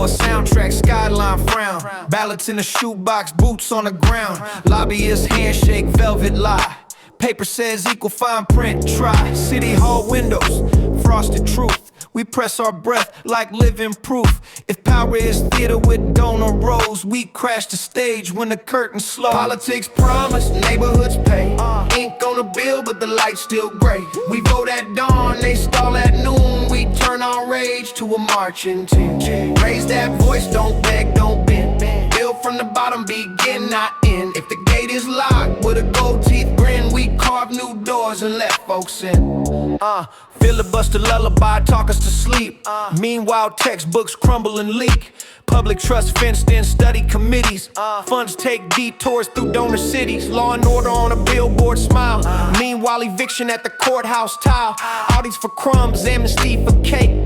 for a soundtrack, skyline frown. Ballots in the shoebox, boots on the ground. Lobbyist handshake, velvet lie. Paper says equal fine print, try. City hall windows, frosted truth. We press our breath like living proof. If power is theater with donor rows, we crash the stage when the curtain's slow. Politics promise, neighborhoods pay. Ink on the bill, but the light's still gray. We vote at dawn, they stall at noon. We turn our rage to a marching tune. Raise that voice, don't beg, don't bend. Build from the bottom, begin, not end. If the gate is locked with a gold teeth grin, we carve new doors and let folks in. Filibuster lullaby, talk us to sleep. Meanwhile, textbooks crumble and leak. Public trust fenced in study committees. Funds take detours through donor cities. Law and order on a billboard smile. Meanwhile, eviction at the courthouse tile. Audis for crumbs, amnesty for cake.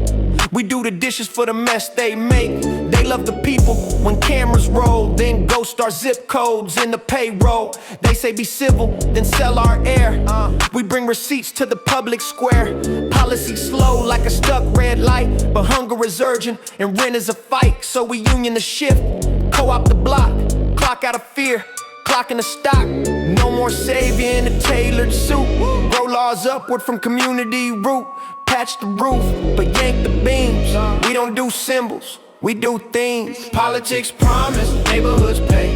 We do the dishes for the mess they make. They love the people when cameras roll, then ghost our zip codes in the payroll. They say be civil, then sell our air. We bring receipts to the public square. Policy slow like a stuck red light, but hunger is urgent and rent is a fight. So we union the shift, co-op the block, clock out of fear, clock in the stock. No more savior in a tailored suit. Grow laws upward from community root. Patch the roof, but yank the beams. We don't do symbols, we do things. Politics promise, neighborhoods pay.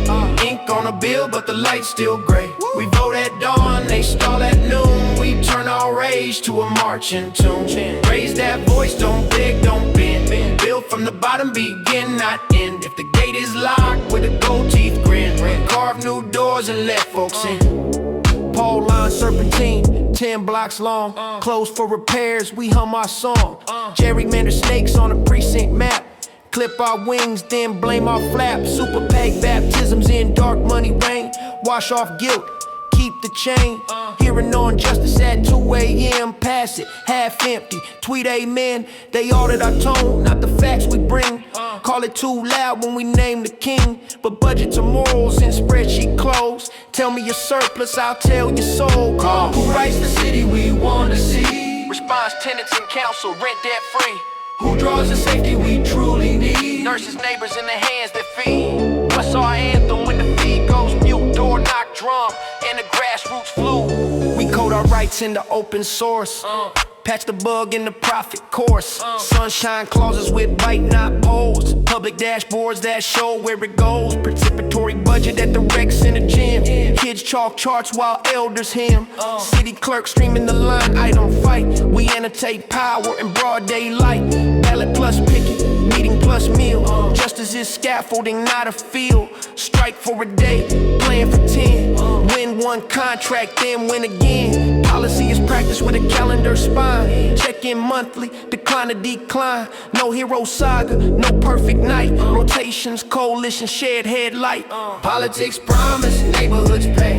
Ink on a bill, but the light's still gray. We vote at dawn, they stall at noon. We turn our rage to a marching tune. Raise that voice, don't beg, don't bend. Build from the bottom, begin, not end. If the gate is locked with a gold teeth grin, carve new doors and let folks in. Pole line serpentine, 10 blocks long. Closed for repairs, we hum our song. Gerrymander snakes on a precinct map. Clip our wings, then blame our flaps. Super PAC baptisms in dark money rain. Wash off guilt, keep the chain. Hearing on justice at 2 a.m. Pass it, half empty, tweet amen. They audit our tone, not the facts we bring. Call it too loud when we name the king. But budgets are morals in spreadsheet clothes. Tell me your surplus, I'll tell your soul. Call who writes the city we want to see. Response tenants and council, rent debt free. Who draws the safety we truly need? Nurses, neighbors in the hands that feed. What's our anthem when the feed goes mute? Door knock, drum, and the grassroots flew. We code our rights into open source. Patch the bug in the profit course. Sunshine clauses with bite, not poles. Public dashboards that show where it goes. Participatory budget at the Rex in the gym. Kids chalk charts while elders hymn. City clerk streaming the line item fight. We annotate power in broad daylight. Ballot plus picket, meeting plus meal. Justice is scaffolding, not a field. Strike for a day, plan for 10. Win one contract, then win again. Policy is practiced with a calendar spine. Check in monthly, decline to decline. No hero saga, no perfect night. Rotations, coalition, shared headlight. Politics promise, neighborhoods pay.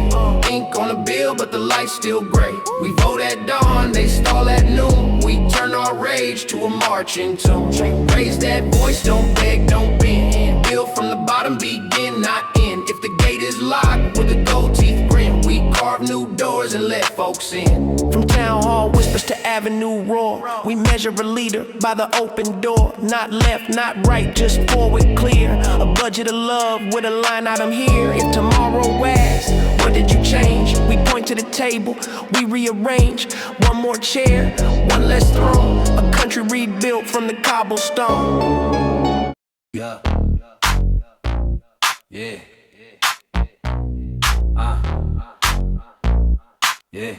Ink on the bill, but the light's still gray. We vote at dawn, they stall at noon. We turn our rage to a marching tune. Raise that voice, don't beg, don't bend. Build from the bottom, begin, not end. If the gate is locked with a gold teeth grin, we carve new doors and let folks in. From town hall whispers to avenue roar, we measure a leader by the open door. Not left, not right, just forward clear. A budget of love with a line item here. If tomorrow asks, what did you change? We point to the table, we rearrange. One more chair, one less throne. A country rebuilt from the cobblestone. Yeah. Yeah. Yeah.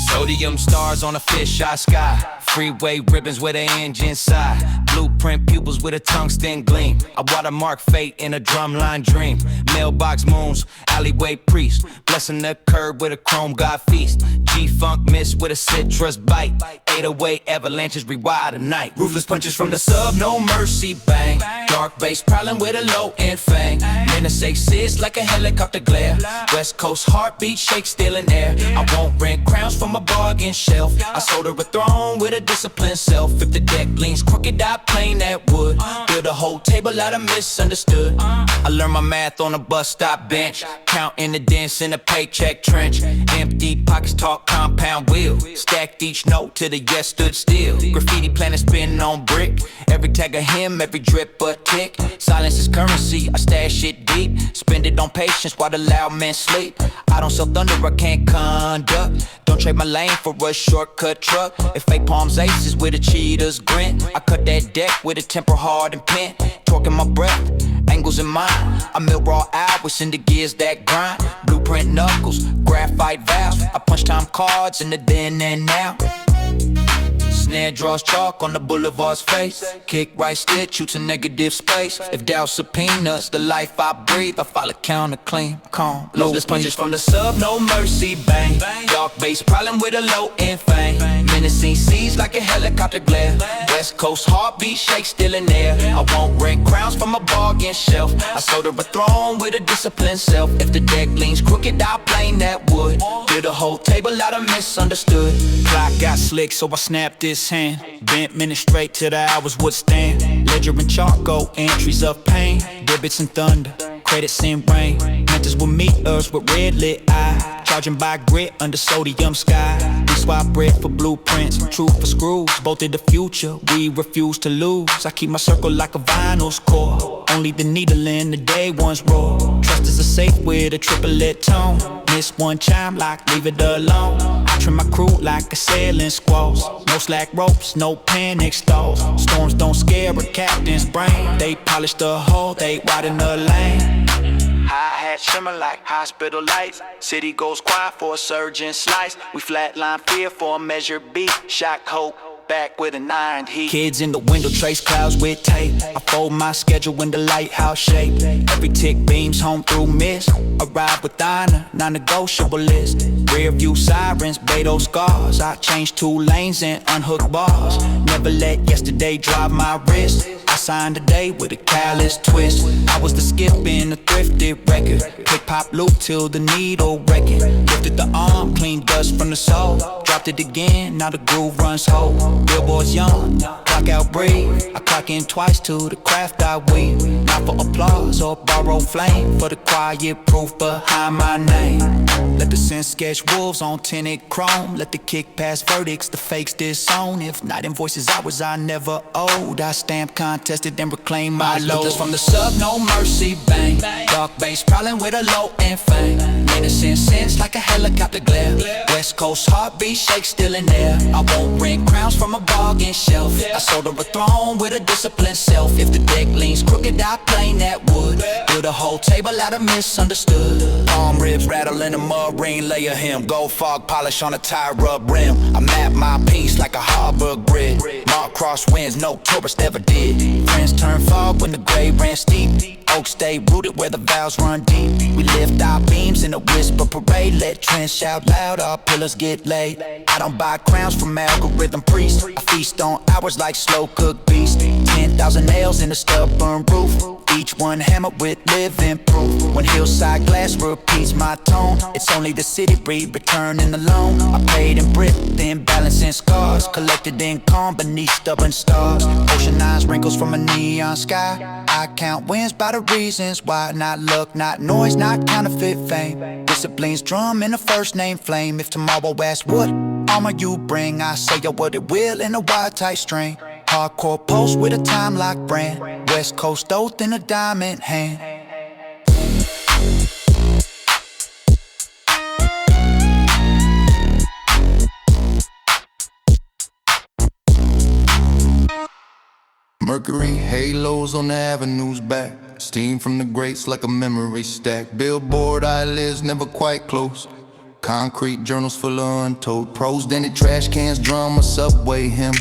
Sodium stars on a fisheye sky. Freeway ribbons where the engine sigh. Blueprint pupils with a tungsten gleam. I watermark fate in a drumline dream. Mailbox moons, alleyway priest. Blessing the curb with a chrome god feast. G-funk mist with a citrus bite. 808 avalanches rewire the night. Ruthless punches from the sub, no mercy, bang. Dark bass prowling with a low end fang. Menace assists like a helicopter glare. West Coast heartbeat shake still in air. I won't rent crowns from a bargain shelf. I sold her a throne with a disciplined self. If the deck leans crooked, I plane that wood. Build a whole table out of misunderstood. I learned my math on a bus stop bench. Counting the dents in a paycheck trench. Empty pockets talk compound wheel. Stacked each note to the just stood still. Graffiti planet spinning on brick. Every tag of him, every drip a tick. Silence is currency, I stash it deep. Spend it on patience while the loud men sleep. I don't sell thunder, I can't conduct. Don't trade my lane for a shortcut truck. If fake palms aces with a cheetah's grin, I cut that deck with a temper hard and pen. Torquing my breath, angles in mind. I mill raw hours in the gears that grind. Blueprint knuckles, graphite valves. I punch time cards in the then and now. Snare draws chalk on the boulevard's face. Kick right stitch, you to negative space. If doubt subpoenas the life I breathe, I follow counter clean, calm, low. Loveless punches from the sub, no mercy, bang. Dark bass problem with a low end fame. Menacing seas like a helicopter glare. West Coast heartbeat shake still in there. I won't rent crowns from a bargain shelf. I sold her a throne with a disciplined self. If the deck leans crooked, I'll plane that wood. Build a whole table out of misunderstood. Clock got slick, so I snapped this hand. Bent minutes straight till the hours would stand. Ledger and charcoal, entries of pain. Debits and thunder, credits in rain. Mentors will meet us with red lit eye. Charging by grit under sodium sky. We swap bread for blueprints, truth for screws. Both in the future, we refuse to lose. I keep my circle like a vinyl's core. Only the needle in the day one's roar. Trust is a safe with a triplet tone. Miss one chime lock, leave it alone. I trim my crew like a sailing squalls. No slack ropes, no panic stalls. Storms don't scare a captain's brain. They polish the hull, they widen the lane. Hi-hat shimmer like hospital lights. City goes quiet for a surgeon slice. We flatline fear for a measured beat. Shock hope, back with an iron heat. Kids in the window trace clouds with tape. I fold my schedule in the lighthouse shape. Every tick beams home through mist. Arrive with honor, non-negotiable list. Rear view sirens, Beto scars. I change 2 lanes and unhook bars. Never let yesterday drive my wrist. I signed today with a callous twist. I was the skip in a thrifted record. Pick pop loop till the needle record. Lifted the arm, clean dust from the soul. Dropped it again, now the groove runs whole. Billboard's young, clock out breathe. I clock in twice to the craft I weave. Not for applause or borrowed flame. For the quiet proof behind my name. Let the sense sketch wolves on tinted chrome. Let the kick pass verdicts, the fakes disown. If not invoices hours I never owed. I stamp contested and reclaim my load. From the sub, no mercy, bang. Dark bass prowling with a low end fame. Innocent sense like a helicopter glare. West Coast heartbeat shake still in there. I won't rent crowns from a bargain shelf. I sold her a throne with a disciplined self. If the deck leans crooked, I plane that wood. Build a whole table out of misunderstood. Arm ribs rattling a marine layer hem. Gold fog polish on a tie rub rim. I map my piece like a harbor grid. Mark crosswinds, no tourist ever did. Friends turn fog when the grade ran steep. Oaks stay rooted where the valves run deep. We lift our beams in a whisper parade. Let trends shout loud, our pillars get laid. I don't buy crowns from algorithm priests. I feast on hours like slow cooked beast. 10,000 nails in a stubborn roof. Each one hammered with living proof. When hillside glass repeats my tone, it's only the city breed returning alone. I paid in brick, then balancing scars. Collected in calm beneath stubborn stars. Oceanized wrinkles from a neon sky. I count wins by the reasons why. Not luck, not noise, not counterfeit fame. Discipline's drum in a first name flame. If tomorrow asks what armor you bring, I say yo what it will in a wide tight string. Hardcore post with a time lock brand. West Coast oath in a diamond hand. Mercury halos on the avenues back. Steam from the grates like a memory stack. Billboard eyelids never quite close. Concrete journals full of untold prose. Dented trash cans drum a subway hymn.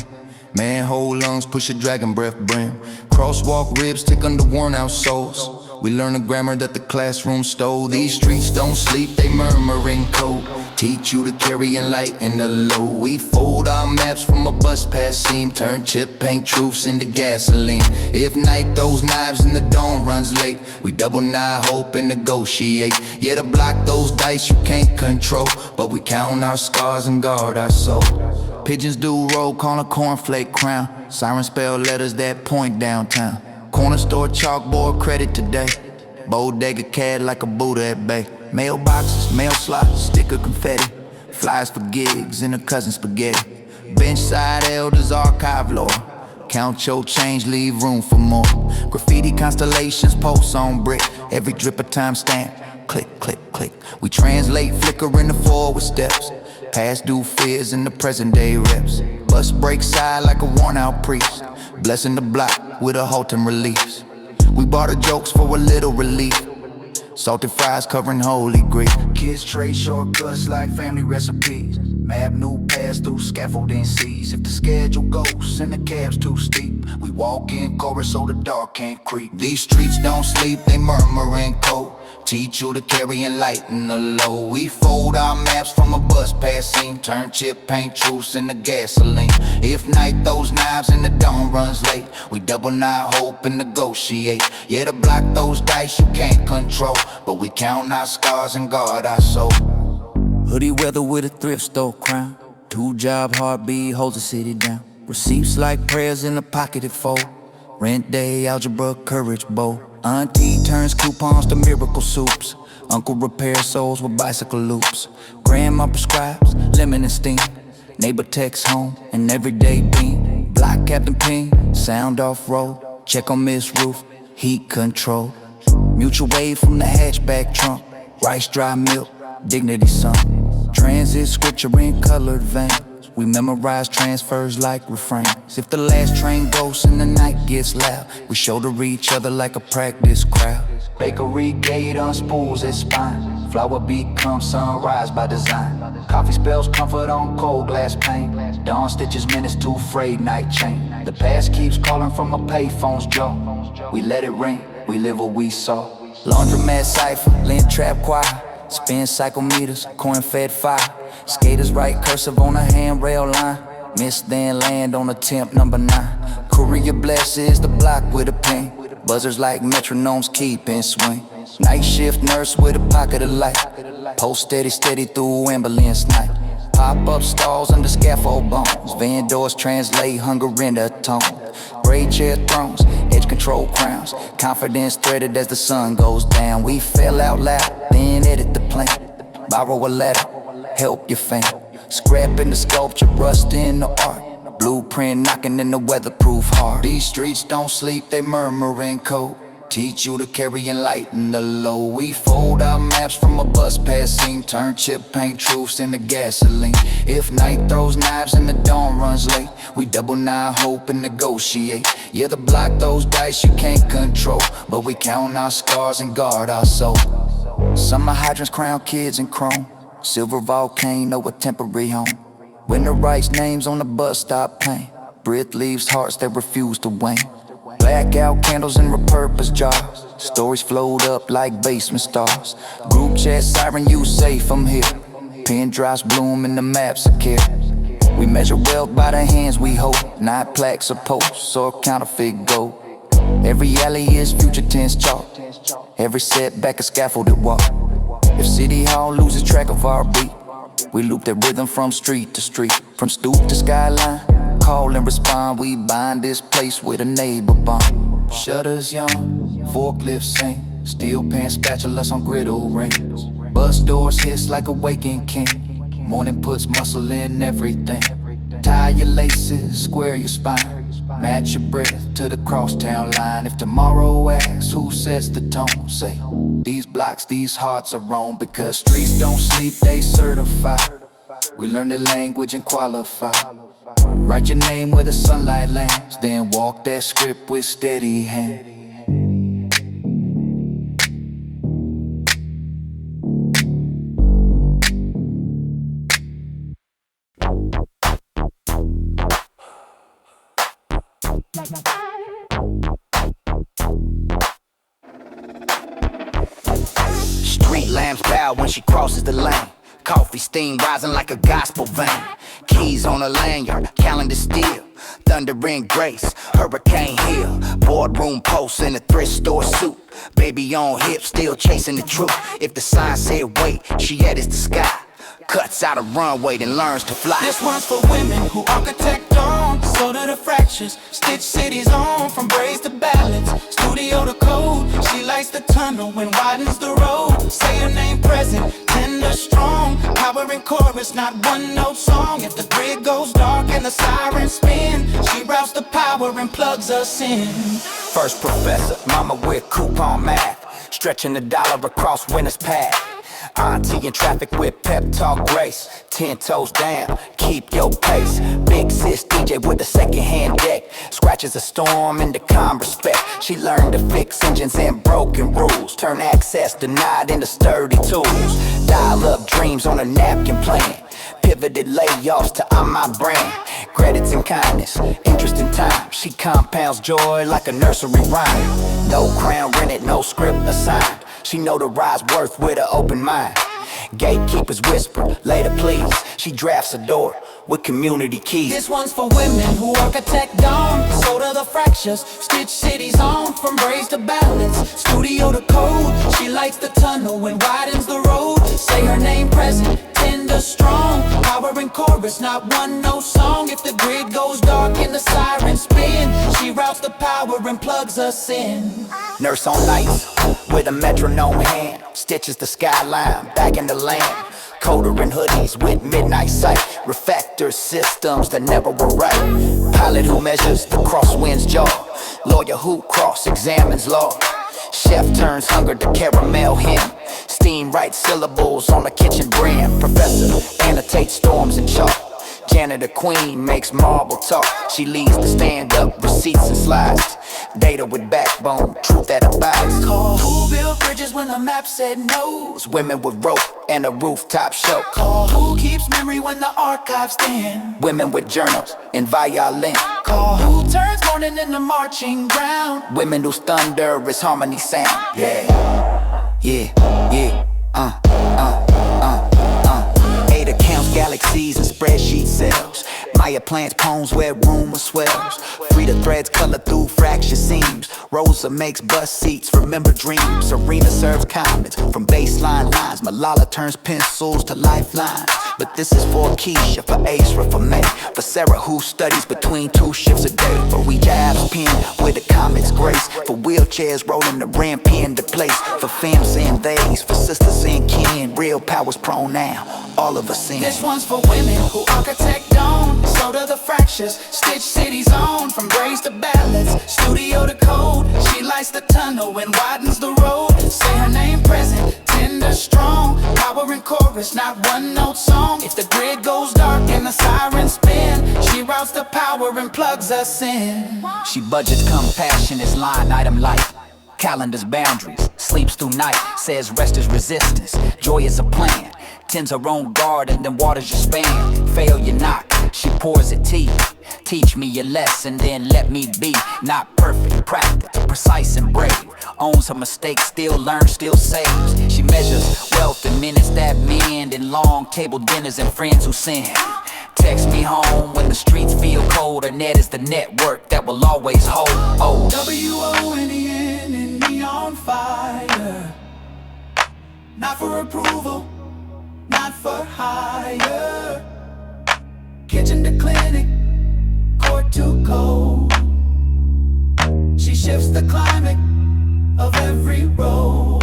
Manhole lungs push a dragon breath brim. Crosswalk ribs tick under worn out souls. We learn the grammar that the classroom stole. These streets don't sleep, they murmur in code. Teach you to carry and lighten the load. We fold our maps from a bus pass seam. Turn chip paint truths into gasoline. If night throws knives and the dawn runs late, we double nine hope and negotiate. Yeah, to block those dice you can't control, but we count our scars and guard our soul. Pigeons do roll, call a cornflake crown. Siren spell letters that point downtown. Corner store chalkboard credit today. Bodega cat like a Buddha at bay. Mailboxes, mail slots, sticker confetti. Flyers for gigs and a cousin spaghetti. Benchside elders, archive lore. Count your change, leave room for more. Graffiti constellations, posts on brick. Every drip a timestamp, click, click, click. We translate flicker into forward steps. Past due fears in the present day reps. Bus break side like a worn out priest. Blessing the block with a halting reliefs. We barter jokes for a little relief. Salted fries covering holy grief. Kids trade shortcuts like family recipes. Map new paths through scaffolding seas. If the schedule goes and the cab's too steep, we walk in chorus so the dark can't creep. These streets don't sleep, they murmur in code. Teach you to carry and lighten the load. We fold our maps from a bus passing. Turn chip paint truce into gasoline. If night throws knives and the dawn runs late, we double knot hope and negotiate. Yeah, to block those dice you can't control, but we count our scars and guard our soul. Hoodie weather with a thrift store crown. 2-job heartbeat holds the city down. Receipts like prayers in a pocketed fold. Rent day, algebra, courage bowl. Auntie turns coupons to miracle soups. Uncle repairs souls with bicycle loops. Grandma prescribes lemon and steam. Neighbor texts home, an everyday beam. Block captain ping, sound off road. Check on Miss Roof, heat control. Mutual wave from the hatchback trunk. Rice, dry milk, dignity song. Transit scripture in colored veins. We memorize transfers like refrains. If the last train goes and the night gets loud, we shoulder each other like a practice crowd. Bakery gate unspools its spine. Flower becomes sunrise by design. Coffee spells comfort on cold glass pane. Dawn stitches minutes to a frayed night chain. The past keeps calling from a payphone's jaw. We let it ring, we live what we saw. Laundromat cipher, lint trap choir. Spin cycle meters, coin-fed fire. Skaters write cursive on a handrail line. Miss then land on attempt number 9. Courier blesses the block with a pen. Buzzers like metronomes keep in swing. Night shift nurse with a pocket of light. Post steady, steady through ambulance night. Pop-up stalls under scaffold bones. Van doors translate hunger into tone. Braid chair thrones, edge control crowns. Confidence threaded as the sun goes down. We fell out loud, then edit the plan. Borrow a letter, help your fam. Scrap in the sculpture, rust in the art. Blueprint knocking in the weatherproof heart. These streets don't sleep, they murmur in code. Teach you to carry and lighten the load. We fold our maps from a bus passing. Turn chip paint truths into gasoline. If night throws knives and the dawn runs late, we double knot hope and negotiate. Yeah, to block those dice you can't control, but we count our scars and guard our soul. Summer hydrants crown kids in chrome. Silver volcano a temporary home. Winter writes names on the bus stop pane. Breath leaves hearts that refuse to wane. Blackout candles in repurposed jars. Stories float up like basement stars. Group chat siren, you safe, I'm here. Pin drops bloom and the maps are care. We measure wealth by the hands we hold, not plaques or posts or counterfeit gold. Every alley is future tense chalk. Every setback a scaffolded walk. If City Hall loses track of our beat, we loop that rhythm from street to street. From stoop to skyline, call and respond. We bind this place with a neighbor bond. Shutters young, forklifts sing. Steel pan spatulas on griddle rings. Bus doors hiss like a waking king. Morning puts muscle in everything. Tie your laces, square your spine. Match your breath to the crosstown line. If tomorrow asks who sets the tone, say these blocks, these hearts are wrong. Because streets don't sleep, they certify. We learn the language and qualify. Write your name where the sunlight lands, then walk that script with steady hand. Street lamps bow when she crosses the lane. Coffee steam rising like a gospel vein. Keys on a lanyard, calendar steel. Thundering grace, hurricane hill. Boardroom post in a thrift store suit. Baby on hips, still chasing the truth. If the sign said wait, she edits the sky. Cuts out a runway, then learns to fly. This one's for women who architect on. So to the fractures, stitch cities on. From braids to ballads, studio to code. She likes the tunnel when widens the road. Say her name present, tender, strong. Power in chorus chorus, not one note song. If the grid goes dark and the sirens spin, she routes the power and plugs us in. First professor, mama with coupon math, stretching the dollar across winter's path. Auntie in traffic with pep talk grace, 10 toes down, keep your pace. Big sis DJ with a second-hand deck, scratches a storm into calm respect. She learned to fix engines and broken rules, turn access denied into sturdy tools. Dial up dreams on a napkin plan, pivoted layoffs to I'm my brand. Credits and kindness, interest in time. She compounds joy like a nursery rhyme. No crown rented, no script assigned. She notarized worth with an open mind. Gatekeepers whisper, later please. She drafts a door with community keys. This one's for women who architect dawn, soul to the fractures, stitch cities on. From braids to ballads, studio to code, she lights the tunnel and widens the road. Say her name present, tender, strong, power in chorus, not one no song. If the grid goes dark and the sirens spin, she routes the power and plugs us in. Nurse on nights with a metronome hand, stitches the skyline back in the land. Coder in hoodies with midnight sight, refactor systems that never were right. Pilot who measures the crosswind's jaw, lawyer who cross-examines law. Chef turns hunger to caramel hymn, steam writes syllables on the kitchen brim. Professor annotates storms in chalk, janitor queen makes marble talk. She leads the stand-up receipts and slides, data with backbone, truth that abides. Call who built bridges when the map said no, women with rope and a rooftop show. Call who keeps memory when the archives stand, women with journals and violin. Call who turns morning into marching ground, women whose thunder is harmony sound. Yeah, yeah, yeah, Ada counts galaxies and spreadsheet cells. Maya plants poems where rumor swells. Frida threads color through fractured seams. Rosa makes bus seats, remember dreams. Serena serves comments from baseline lines. Malala turns pencils to lifelines. But this is for Keisha, for Aisra, for May, for Sarah who studies between 2 shifts a day. For each ab's pen with a comet's grace, for wheelchairs rolling the ramp into place, for fams and theys, for sisters and kin. Real power's prone now, all of us in. This one's for women who architect dawn, so to the fractures, stitch cities on. From braids to ballads, studio to code, she lights the tunnel and widens the road. Say her name present, tender, strong, power in chorus, not one note song. If the grid goes dark and the sirens spin, she routes the power and plugs us in. She budgets compassion is line item life, calendars boundaries, sleeps through night, says rest is resistance, joy is a plan, tends her own garden, then waters your span. Failure knock, she pours it tea. Teach me a lesson, then let me be. Not perfect, practical, precise and brave. Owns her mistakes, still learns, still saves. She measures wealth in minutes that mend, in long table dinners and friends who send. Text me home when the streets feel cold. Her net is the network that will always hold. Oh, WONEN in neon fire. Not for approval, not for hire. Kitchen to clinic, court to cold. She shifts the climate of every road.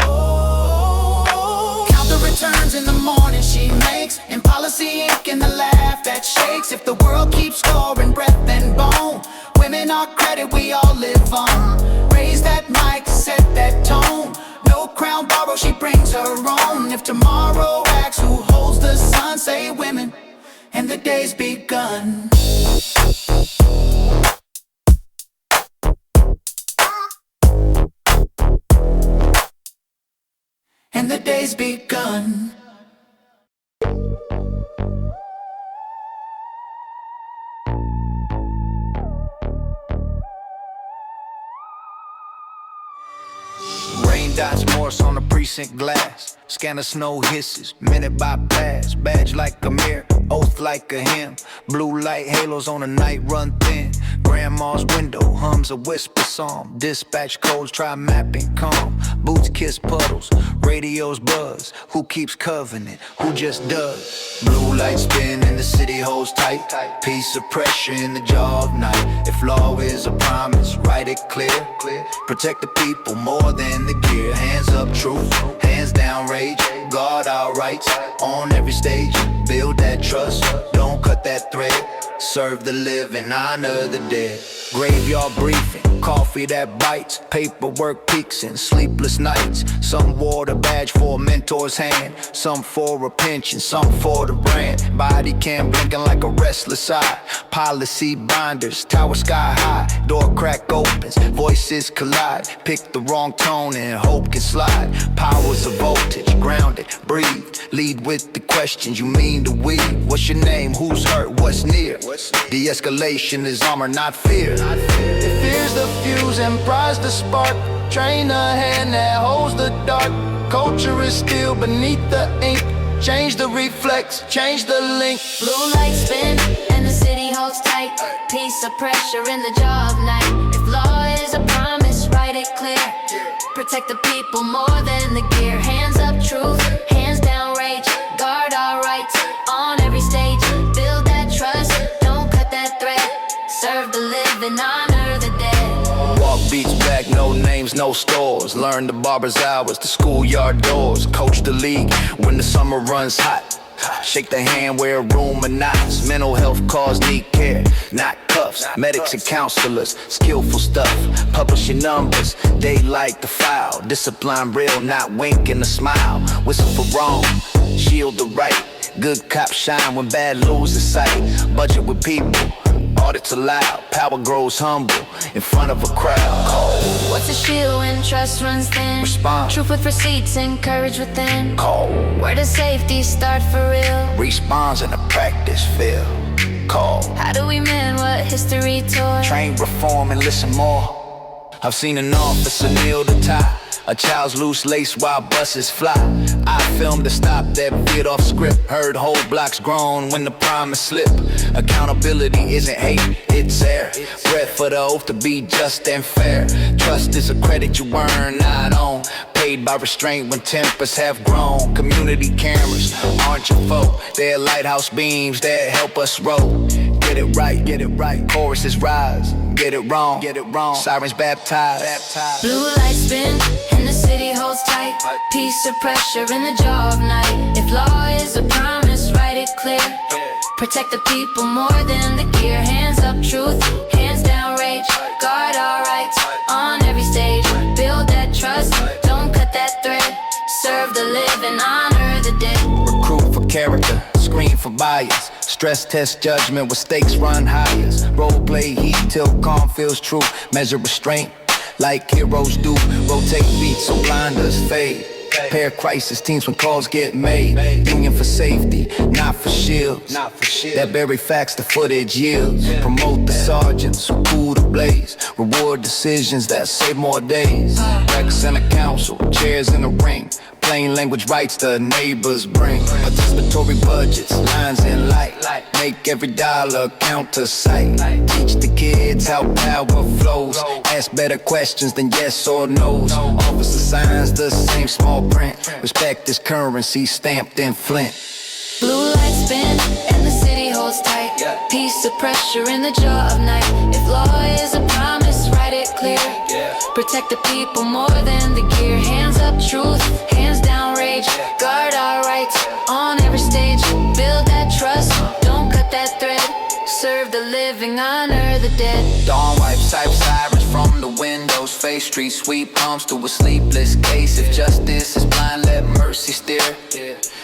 Count the returns in the morning she makes, in policy ink and the laugh that shakes. If the world keeps scoring breath and bone, women are credit we all live on. Raise that mic, set that tone. No crown borrow, she brings her own. If tomorrow asks who holds the sun, say women, and the day's begun. And the day's begun. Rain dots Morse on the precinct glass. Scan the snow hisses, minute by pass. Badge like a mirror, oath like a hymn. Blue light halos on the night run thin. Grandma's window hums a whisper song. Dispatch codes try mapping calm. Boots kiss puddles, radios buzz. Who keeps covenant, who just does? Blue light spin and the city holds tight. Piece of pressure in the jaw of night. If law is a promise, write it clear. Protect the people more than the gear. Hands up truth, hands down rage. guard our rights on every stage. Build that trust, don't cut that thread. Serve the living, honor the dead. Graveyard briefing, coffee that bites, paperwork peaks and sleepless nights. Some wore the badge for a mentor's hand, some for a pension, some for the brand. Body cam blinking like a restless eye. Policy binders, tower sky high. Door crack opens, voices collide. Pick the wrong tone and hope can slide. Powers of voltage, grounded, breathe. Lead with the questions, you mean to weave. What's your name, who's hurt, what's near? De-escalation is armor, not fear. It fears the fuse and pries the spark. Train the hand that holds the dark. Culture is still beneath the ink. Change the reflex, change the link. Blue lights spin and the city holds tight. Piece of pressure in the jaw of night. If law is a promise, write it clear. Protect the people more than the gear. Hands up truth, hands down rage. Guard our rights on every stage. Build that trust, don't cut that thread. Serve the living, honor the dead. Walk beats back, no names, no stores. Learn the barber's hours, the schoolyard doors. Coach the league when the summer runs hot. Shake the hand where room or knots. Mental health cause need care, not cuffs. Medics and counselors, skillful stuff. Publishing numbers, they like the file. Discipline real, not winking a smile. Whistle for wrong, shield the right. Good cops shine when bad loses sight. Budget with people, audits allowed. Power grows humble in front of a crowd. What's a shield when trust runs thin? Respond. Truth with receipts and courage within. Call. Where does safety start for real? Respawns in the practice field. Call. How do we mend what history tore? Train, reform, and listen more. I've seen an officer kneel to tie a child's loose lace while buses fly. I filmed the stop that veered off script. Heard whole blocks groan when the promise slip. Accountability isn't hate, it's air. Breath for the oath to be just and fair. Trust is a credit you earn, not own. Paid by restraint when tempers have grown. Community cameras aren't your foe. They're lighthouse beams that help us roll. Get it right, get it right. Choruses rise, get it wrong, get it wrong. Sirens baptized, baptized. Blue lights spin and the city holds tight. Piece of pressure in the jaw of night. If law is a promise, write it clear. Protect the people more than the gear. Hands up truth, hands down rage. Guard our rights on every stage. Build that trust, don't cut that thread. Serve the living, honor the dead. Recruit for character, screen for bias. Stress test judgment with stakes run highest. Role play heat till calm feels true. Measure restraint like heroes do. Rotate beats so blinders fade. Pair crisis teams when calls get made. Union for safety, not for shields. That bury facts the footage yields. Promote the sergeants who cool the blaze. Reward decisions that save more days. Rex in the council, chairs in the ring. Plain language rights the neighbors bring. Participatory budgets, lines in light. Make every dollar count to sight. Teach the kids how power flows. Ask better questions than yes or no's. Officer signs the same small print. Respect is currency stamped in Flint. Blue lights spin and the city holds tight. Piece of pressure in the jaw of night. If law is a promise, write it clear. Protect the people more than the gear. Hands up truth, hands down rage. Guard our rights on every stage. Build that trust, don't cut that thread. Serve the living, honor the dead. Dawn wipes type sirens from the windows. Face street sweep pumps to a sleepless case. If justice is blind, let mercy steer.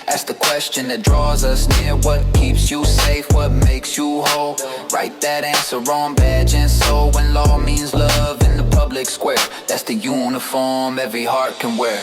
Ask the question that draws us near. What keeps you safe? What makes you whole? Write that answer on badge and soul. When law means love in the public square, that's the uniform every heart can wear.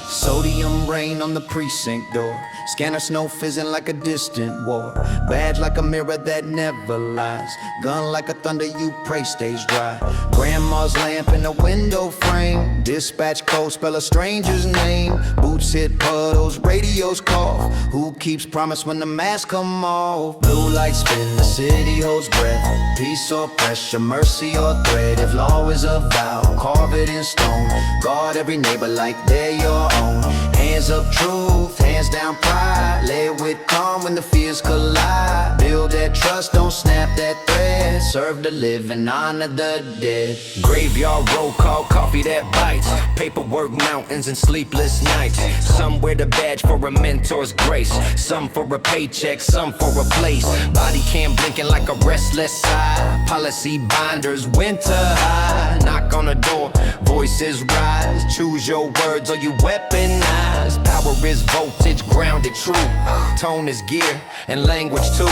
Sodium rain on the precinct door. Scanner snow fizzing like a distant war. Badge like a mirror that never lies. Gun like a thunder you pray stays dry. Grandma's lamp in a window frame. Dispatch code spell a stranger's name. Boots hit puddles, radios cough. Who keeps promise when the masks come off? Blue lights spin, the city holds breath. Peace or pressure, mercy or threat. If law is a vow, carve it in stone. Guard every neighbor like they're your own. Hands up truth, hands hands down pride. Led with calm when the fears collide. Build that trust, don't snap that thread. Serve the living, honor the dead. Graveyard roll call, coffee that bites. Paperwork mountains and sleepless nights. Some wear the badge for a mentor's grace. Some for a paycheck, some for a place. Body cam blinking like a restless eye. Policy binders, winter high. Knock on the door, voices rise. Choose your words or you weaponize. Power is voltage, grounded true. Tone is gear and language too.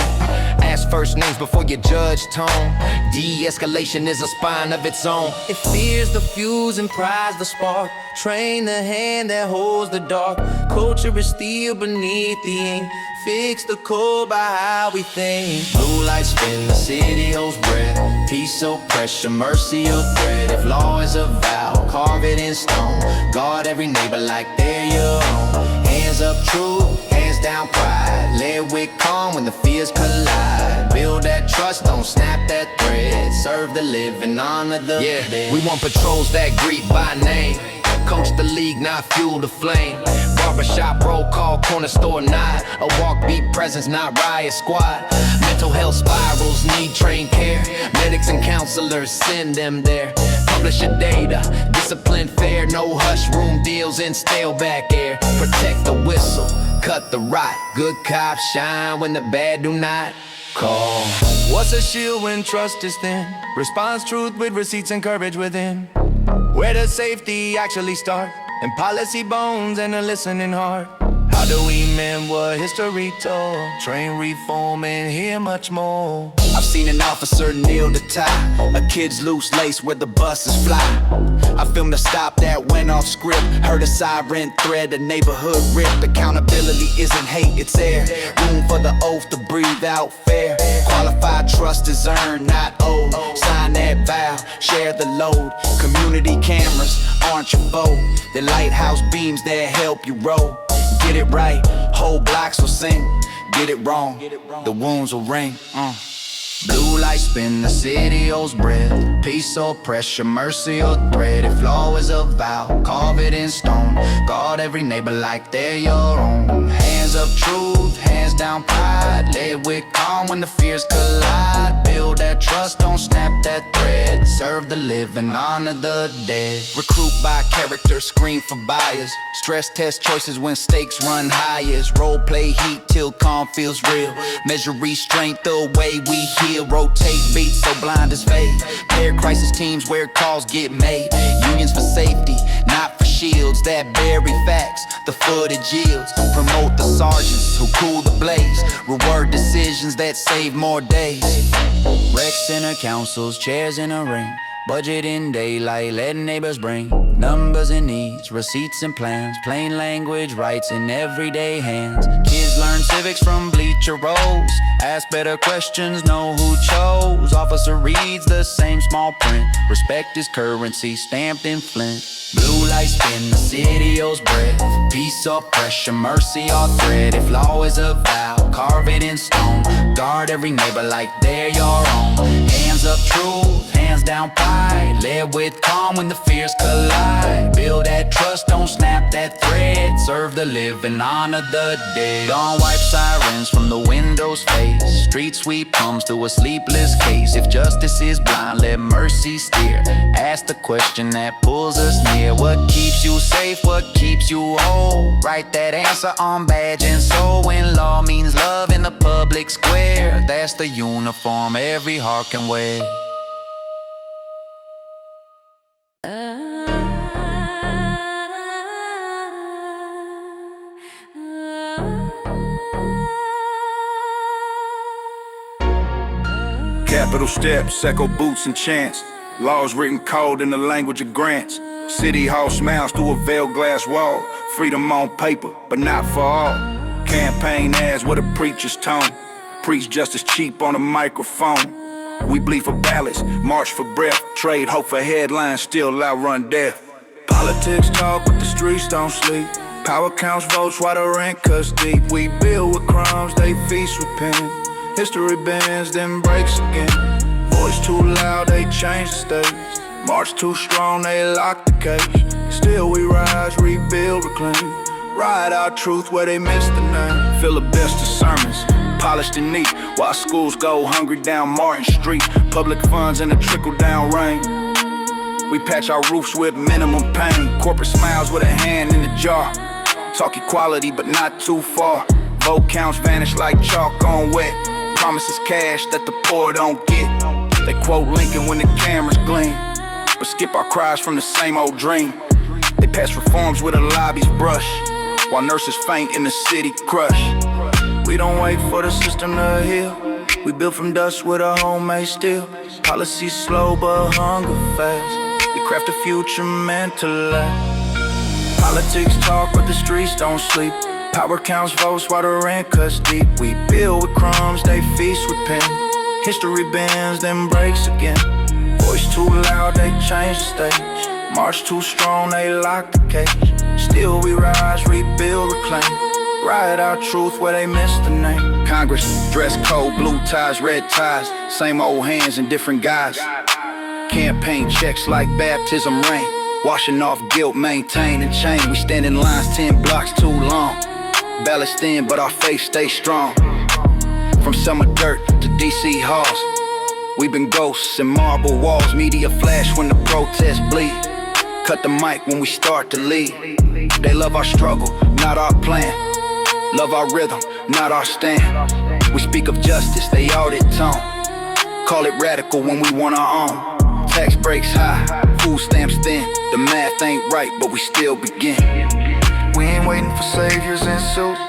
Ask first names before you judge tone. De-escalation is a spine of its own. It fears the fuse and prize the spark. Train the hand that holds the dark. Culture is steel beneath the ink. Fix the code by how we think. Blue lights spin, the city holds breath. Peace, oppression, mercy, or threat. If law is a vow, carve it in stone. Guard every neighbor like they're your own. Hands up truth, hands down pride. Led with calm when the fears collide. Build that trust, don't snap that thread. Serve the living, honor the dead. We want patrols that greet by name. Coach the league, not fuel the flame. Barbershop roll call, corner store nod. A walk beat presence, not riot squad. Mental health spirals need trained care. Medics and counselors, send them there. Publish your data, discipline fair. No hush room deals in stale back air. Protect the whistle, cut the rot. Good cops shine when the bad do not call. What's a shield when trust is thin? Response truth with receipts and courage within. Where does safety actually start? In policy bones and a listening heart. How do we mend what history told? Train reform and hear much more. I've seen an officer kneel to tie a kid's loose lace where the buses fly. I filmed a stop that went off script. Heard a siren thread, a neighborhood ripped. Accountability isn't hate, it's air. Room for the oath to breathe out fair. Qualified trust is earned, not owed. Sign that vow, share the load. Community cameras aren't your foe. The lighthouse beams that help you roll. Get it right, whole blocks will sing. Get it wrong, the wounds will ring. Blue lights spin, the city holds breath. Peace or pressure, mercy or threat. If law is a vow, carve it in stone. Guard every neighbor like they're your own. Hands up truth, hands down pride. Led with calm when the fears collide. Build that trust, don't snap that thread. Serve the living, honor the dead. Recruit by character, screen for bias. Stress test choices when stakes run highest. Role play heat till calm feels real. Measure restraint the way we heal. Rotate beats so blinders fade. Pair crisis teams where calls get made. Unions for safety, not for shields that bury facts. The footage yields. Promote the sergeants who cool the blaze. Reward decisions that save more days. Recs in a councils, chairs in a ring. Budget in daylight, let neighbors bring numbers and needs, receipts and plans. Plain language, rights in everyday hands. Kids learn civics from bleacher rows. Ask better questions, know who chose. Officer reads the same small print. Respect is currency, stamped in Flint. Blue lights spin, the city owes breath. Peace or pressure, mercy or threat. If law is a vow, carve it in stone. Guard every neighbor like they're your own. Hands up truth, hands down pride. Led with calm when the fears collide. Build that trust, don't snap that thread. Serve the living, honor the dead. Dawn wipe sirens from the window's face. Street sweep comes through a sleepless case. If justice is blind, let mercy steer. Ask the question that pulls us near. What keeps you safe, what keeps you whole? Write that answer on badge and soul. When law means love in the public square, that's the uniform every heart can wear. Capital steps, echo boots and chants. Laws written cold in the language of grants. City hall smiles through a veiled glass wall. Freedom on paper, but not for all. Campaign ads with a preacher's tone. Preach justice cheap on a microphone. We bleed for ballots, march for breath. Trade hope for headlines, still outrun death. Politics talk, but the streets don't sleep. Power counts votes while the rent cuts deep. We build with crumbs, they feast with pen. History bends, then breaks again. Voice too loud, they change the stage. March too strong, they lock the cage. Still we rise, rebuild, reclaim. Ride our truth where they missed the name. Filibuster sermons, polished and neat, while schools go hungry down Martin Street. Public funds in a trickle-down rain. We patch our roofs with minimum pain. Corporate smiles with a hand in the jar. Talk equality, but not too far. Vote counts vanish like chalk on wet. Promises cash that the poor don't get. They quote Lincoln when the cameras gleam, but skip our cries from the same old dream. They pass reforms with a lobby's brush, while nurses faint in the city crush. We don't wait for the system to heal. We build from dust with a homemade steel. Policies slow but hunger fast. We craft the future meant to last. Politics talk but the streets don't sleep. Power counts votes while the rent cuts deep. We build with crumbs, they feast with pen. History bends, then breaks again. Voice too loud, they change the stage. March too strong, they lock the cage. Still we rise, rebuild, reclaim. Ride our truth where they missed the name. Congress, dress code, blue ties, red ties. Same old hands in different guys. Campaign checks like baptism rain. Washing off guilt, maintain and chain. We stand in lines 10 blocks too long. Ballast thin, but our faith stays strong. From summer dirt to DC halls, we've been ghosts and marble walls. Media flash when the protests bleed. Cut the mic when we start to lead. They love our struggle, not our plan. Love our rhythm, not our stand. We speak of justice, they audit tone. Call it radical when we want our own. Tax breaks high, food stamps thin. The math ain't right, but we still begin. We ain't waiting for saviors in suits.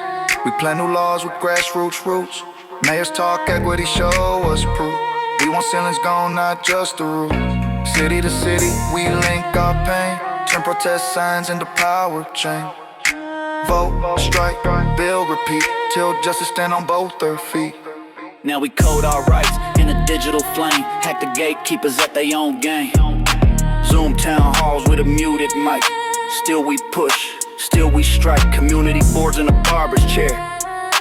We plan new laws with grassroots roots. Mayors talk equity, show us proof. We want ceilings gone, not just the roof. City to city, we link our pain. Turn protest signs into power change. Vote, strike, build, repeat, till justice stand on both their feet. Now we code our rights in a digital flame. Hack the gatekeepers at their own game. Zoom town halls with a muted mic. Still we push, still we strike. Community boards in a barber's chair.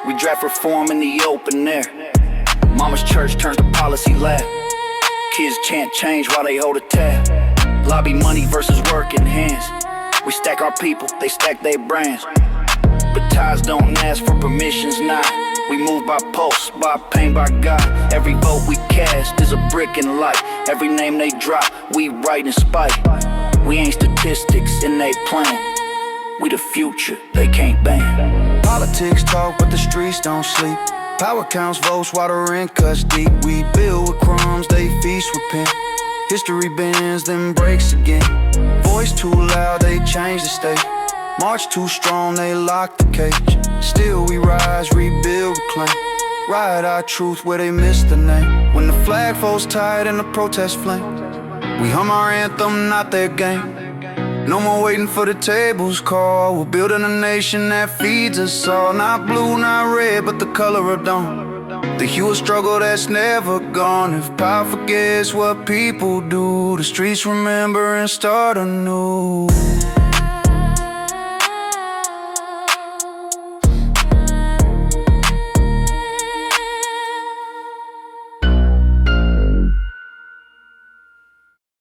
We draft reform in the open air. Mama's church turns to policy lab. Kids chant change while they hold a tab. Lobby money versus work in hands. We stack our people, they stack their brands. But ties don't ask for permissions, nah. We move by pulse, by pain, by God. Every vote we cast is a brick in light. Every name they drop, we write in spite. We ain't statistics in they plan. We the future, they can't ban. Politics talk, but the streets don't sleep. Power counts votes while the rent cuts deep. We build with crumbs, they feast with pen. History bends, then breaks again. Voice too loud, they change the state. March too strong, they lock the cage. Still we rise, rebuild, reclaim. Ride our truth where they missed the name. When the flag folds tight and the protest flame, we hum our anthem, not their game. No more waiting for the tables call. We're building a nation that feeds us all. Not blue, not red, but the color of dawn. The hue of struggle that's never gone. If power forgets what people do, the streets remember and start anew.